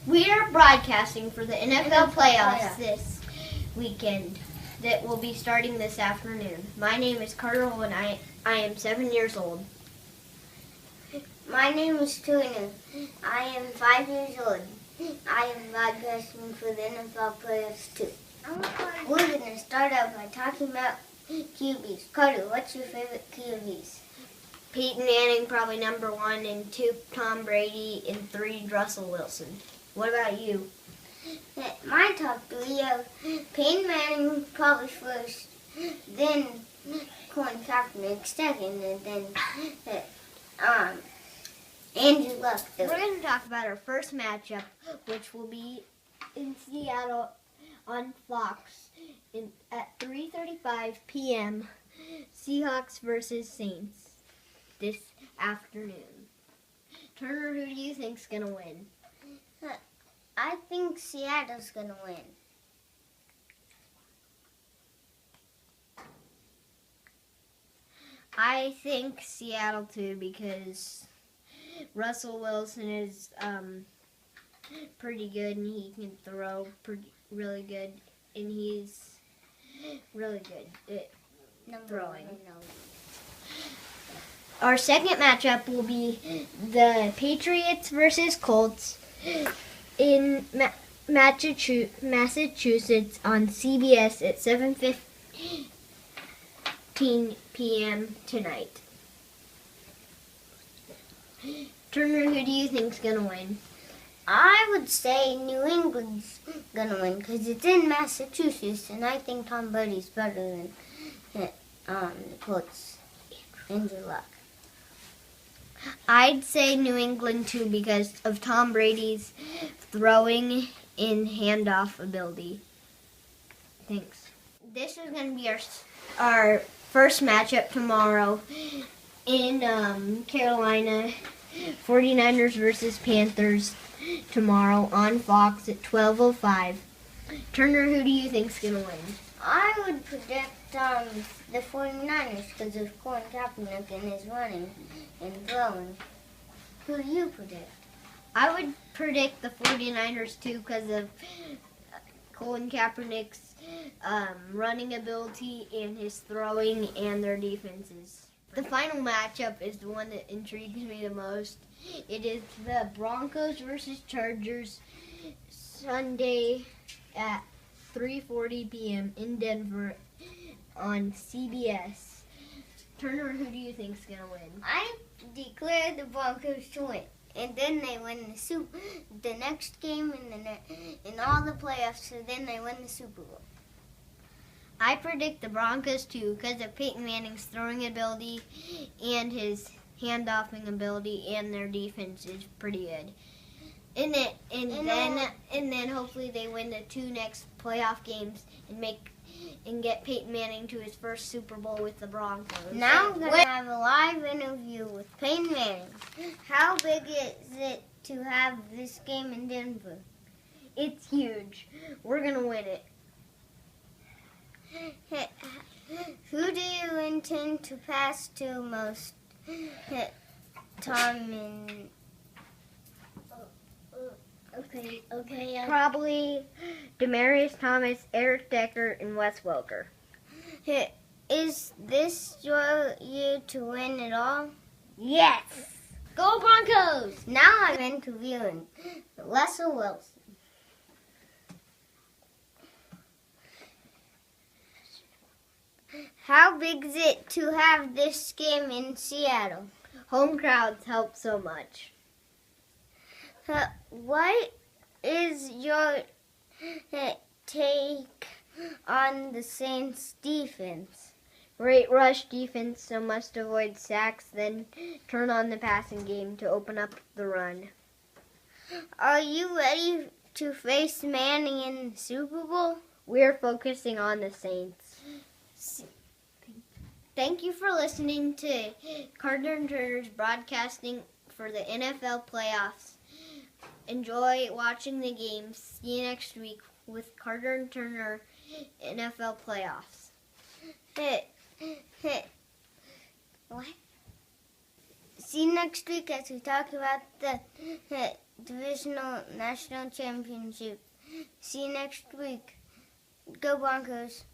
We are broadcasting for the NFL playoffs this weekend that will be starting this afternoon. My name is Carter and I am 7 years old. My name is Tuna. I am 5 years old. I am broadcasting for the NFL playoffs too. We're going to start out by talking about QBs. Carter, what's your favorite QBs? Peyton Manning, probably number 1, and 2, Tom Brady, and 3, Russell Wilson. What about you? My top 3 are Peyton Manning probably first, then Colin Kaepernick second, and then Andrew Luck third. We're going to talk about our first matchup, which will be in Seattle on Fox at 3:35 p.m. Seahawks versus Saints this afternoon. Turner, who do you think's going to win? I think Seattle's going to win. I think Seattle too, because Russell Wilson is pretty good and he can throw really good, and he's really good at throwing. Our second matchup will be the Patriots versus Colts in Massachusetts on CBS at 7:15 p.m. tonight. Turner, who do you think's going to win? I would say New England's going to win because it's in Massachusetts, and I think Tom Brady's better than the Colts. Andrew Luck. I'd say New England too because of Tom Brady's throwing and handoff ability. Thanks. This is going to be our first matchup tomorrow in Carolina. 49ers versus Panthers tomorrow on Fox at 12:05. Turner, who do you think's going to win? I would predict the 49ers because of Colin Kaepernick and his running and throwing. Who do you predict? I would predict the 49ers too because of Colin Kaepernick's running ability and his throwing and their defenses. The final matchup is the one that intrigues me the most. It is the Broncos versus Chargers Sunday at 3:40 p.m. in Denver on CBS. Turner, who do you think's going to win? I declare the Broncos to win. And then they win the next game in all the playoffs, so then they win the Super Bowl. I predict the Broncos too because of Peyton Manning's throwing ability and his handoffing ability, and their defense is pretty good. And then hopefully they win the 2 next playoff games and get Peyton Manning to his first Super Bowl with the Broncos. Now we're going to have a live interview with Peyton Manning. How big is it to have this game in Denver? It's huge. We're going to win it. Who do you intend to pass to most time in? Okay. Probably Demaryius Thomas, Eric Decker, and Wes Welker. Is this your year to win it all? Yes! Go Broncos! Now I'm interviewing Russell Wilson. How big is it to have this game in Seattle? Home crowds help so much. What is your take on the Saints defense? Great rush defense, so must avoid sacks, then turn on the passing game to open up the run. Are you ready to face Manning in the Super Bowl? We're focusing on the Saints. Thank you for listening to Carter and Turner's broadcasting for the NFL playoffs. Enjoy watching the games. See you next week with Carter and Turner NFL playoffs. What? See you next week as we talk about the divisional national championship. See you next week. Go Broncos.